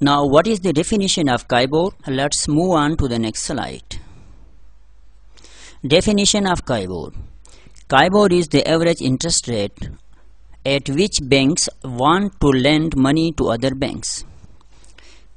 Now what is the definition of Kaibor? Let's move on to the next slide. Definition of Kaibor. Kaibor is the average interest rate at which banks want to lend money to other banks.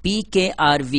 PKRV,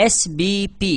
SBP,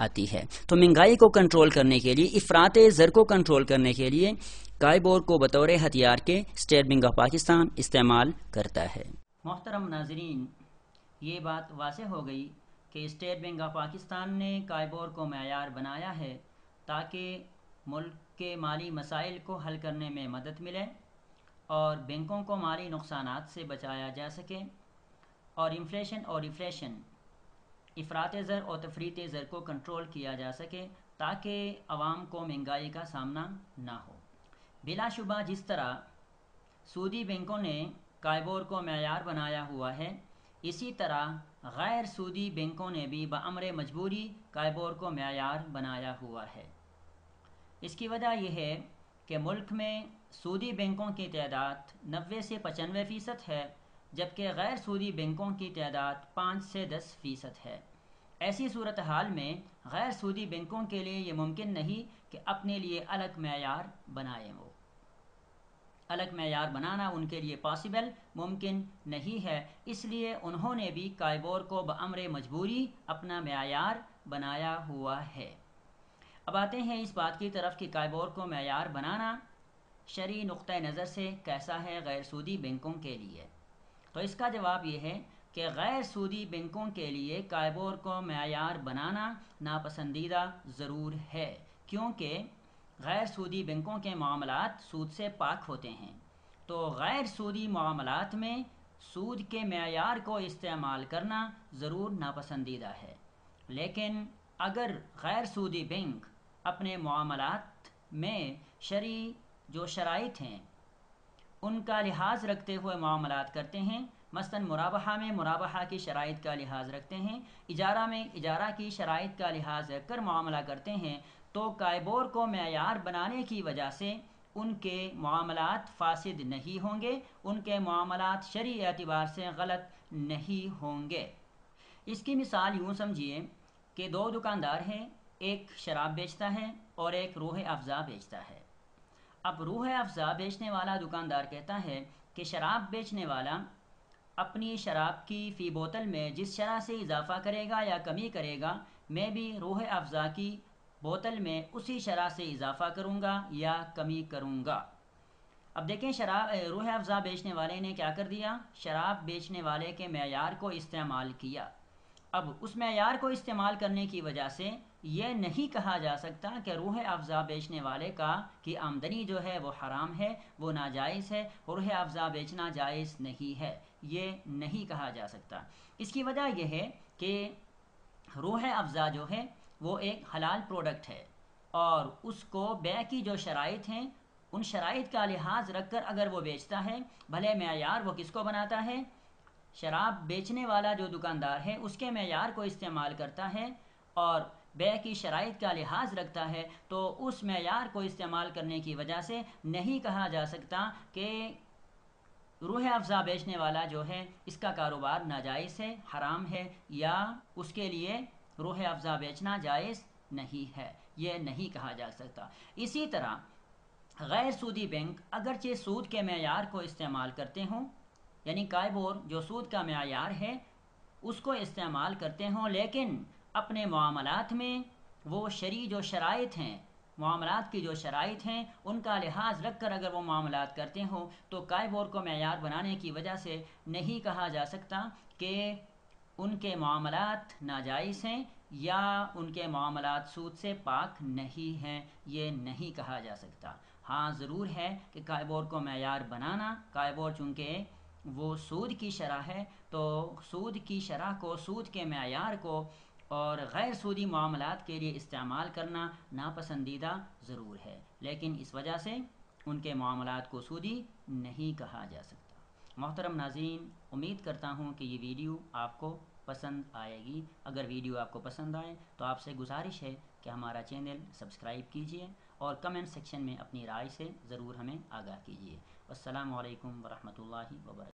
آتی ہے۔ تو مہنگائی کو control کرنے کے لیے، افراط زر کو کنٹرول کرنے کے لیے کائبور کو بطور ہتھیار کے اسٹیٹ بینک آف پاکستان استعمال کرتا ہے۔ محترم ناظرین، یہ بات واضح ہو گئی کہ اسٹیٹ بینک آف پاکستان نے کائبور کو معیار بنایا ہے تاکہ ملک کے مالی مسائل کو حل کرنے میں مدد ملے اور بینکوں کو مالی نقصانات سے بچایا جا سکے، اور انفلیشن اور ڈیفلیشن، افراط زر اور تفریط زر کو کنٹرول کیا جا سکے تاکہ عوام کو مہنگائی کا سامنا نہ ہو۔ بلا شبہ جس طرح سودی بینکوں نے کائبور کو معیار بنایا ہوا ہے، اسی طرح غیر سودی بینکوں نے بھی بامر مجبوری کائبور کو معیار بنایا ہوا ہے۔ اس کی وجہ یہ ہے کہ ملک میں سودی بینکوں کی تعداد 90 سے 95% ہے، جبکہ غیر سودی بینکوں کی تعداد 5 سے 10% ہے۔ ایسی صورتحال میں غیر سودی بینکوں کے لیے یہ ممکن نہیں کہ اپنے لیے الگ معیار بنائیں۔ وہ الگ معیار بنانا ان کے لیے پاسبل ممکن نہیں ہے، اس لیے انہوں نے بھی کائبور کو بامر مجبوری اپنا معیار بنایا ہوا ہے۔ اب آتے ہیں اس بات کی طرف کہ کائبور کو معیار بنانا شرعی نقطہ نظر سے کیسا ہے غیر سودی بینکوں کے لیے۔ تو اس کا جواب یہ ہے کہ غیر سودی بینکوں کے لیے کائبور کو معیار بنانا ناپسندیدہ ضرور ہے، کیونکہ غیر سودی بینکوں کے معاملات سود سے پاک ہوتے ہیں۔ تو غیر سودی معاملات میں سود کے معیار کو استعمال کرنا ضرور ناپسندیدہ ہے، لیکن اگر غیر سودی بینک اپنے معاملات میں شرعی جو شرائط ہیں ان کا لحاظ رکھتے ہوئے معاملات کرتے ہیں، مثلا مرابحہ میں مرابحہ کی شرائط کا لحاظ رکھتے ہیں، اجارہ میں اجارہ کی شرائط کا لحاظ رکھ کر معاملہ کرتے ہیں، تو کائبور کو معیار بنانے کی وجہ سے ان کے معاملات فاسد نہیں ہوں گے، ان کے معاملات شرعی اعتبار سے غلط نہیں ہوں گے۔ اس کی مثال یوں سمجھیے کہ دو دکاندار ہیں، ایک شراب بیچتا ہے اور ایک روح افزا بیچتا ہے۔ اب روح افزا بیچنے والا دکاندار کہتا ہے کہ شراب بیچنے والا اپنی شراب کی فی بوتل میں جس شرح سے اضافہ کرے گا یا کمی کرے گا، میں بھی روح افزا کی بوتل میں اسی شرح سے اضافہ کروں گا یا کمی کروں گا۔ اب دیکھیں روح افزا بیچنے والے نے کیا کر دیا، شراب بیچنے والے کے معیار کو استعمال کیا۔ اب اس معیار کو استعمال کرنے کی وجہ سے یہ نہیں کہا جا سکتا کہ روح افزا بیچنے والے کی آمدنی جو ہے وہ حرام ہے، وہ ناجائز ہے، روح افزا بیچنا جائز نہیں ہے، یہ نہیں کہا جا سکتا۔ اس کی وجہ یہ ہے کہ روح افزا جو ہے وہ ایک حلال پروڈکٹ ہے، اور اس کو بیع کی جو شرائط ہیں ان شرائط کا لحاظ رکھ کر اگر وہ بیچتا ہے، بھلے معیار وہ کس کو بناتا ہے، شراب بیچنے والا جو دکاندار ہے اس کے معیار کو استعمال کرتا ہے اور بیع کی شرائط کا لحاظ رکھتا ہے، تو اس معیار کو استعمال کرنے کی وجہ سے نہیں کہا جا سکتا کہ روح افزا بیچنے والا جو ہے اس کا کاروبار ناجائز ہے، حرام ہے، یا اس کے لیے روح افزا بیچنا جائز نہیں ہے، یہ نہیں کہا جا سکتا۔ اسی طرح غیر سودی بینک اگرچہ سود کے معیار کو استعمال کرتے ہوں، یعنی کائبور جو سود کا معیار ہے اس کو استعمال کرتے ہوں، لیکن اپنے معاملات میں وہ شرعی جو شرائط ہیں، معاملات کی جو شرائط ہیں ان کا لحاظ رکھ کر اگر وہ معاملات کرتے ہوں، تو کائبور کو معیار بنانے کی وجہ سے نہیں کہا جا سکتا کہ ان کے معاملات ناجائز ہیں یا ان کے معاملات سود سے پاک نہیں ہیں، یہ نہیں کہا جا سکتا۔ ہاں ضرور ہے کہ کائبور کو معیار بنانا، کائبور چونکہ وہ سود کی شرح ہے، تو سود کی شرح کو، سود کے معیار کو اور غیر سودی معاملات کے لیے استعمال کرنا ناپسندیدہ ضرور ہے، لیکن اس وجہ سے ان کے معاملات کو سودی نہیں کہا جا سکتا۔ محترم ناظرین، امید کرتا ہوں کہ یہ ویڈیو آپ کو پسند آئے گی۔ اگر ویڈیو آپ کو پسند آئے تو آپ سے گزارش ہے کہ ہمارا چینل سبسکرائب کیجئے اور کمنٹ سیکشن میں اپنی رائے سے ضرور ہمیں آگاہ کیجئے۔ السلام علیکم ورحمۃ اللہ وبرکاتہ۔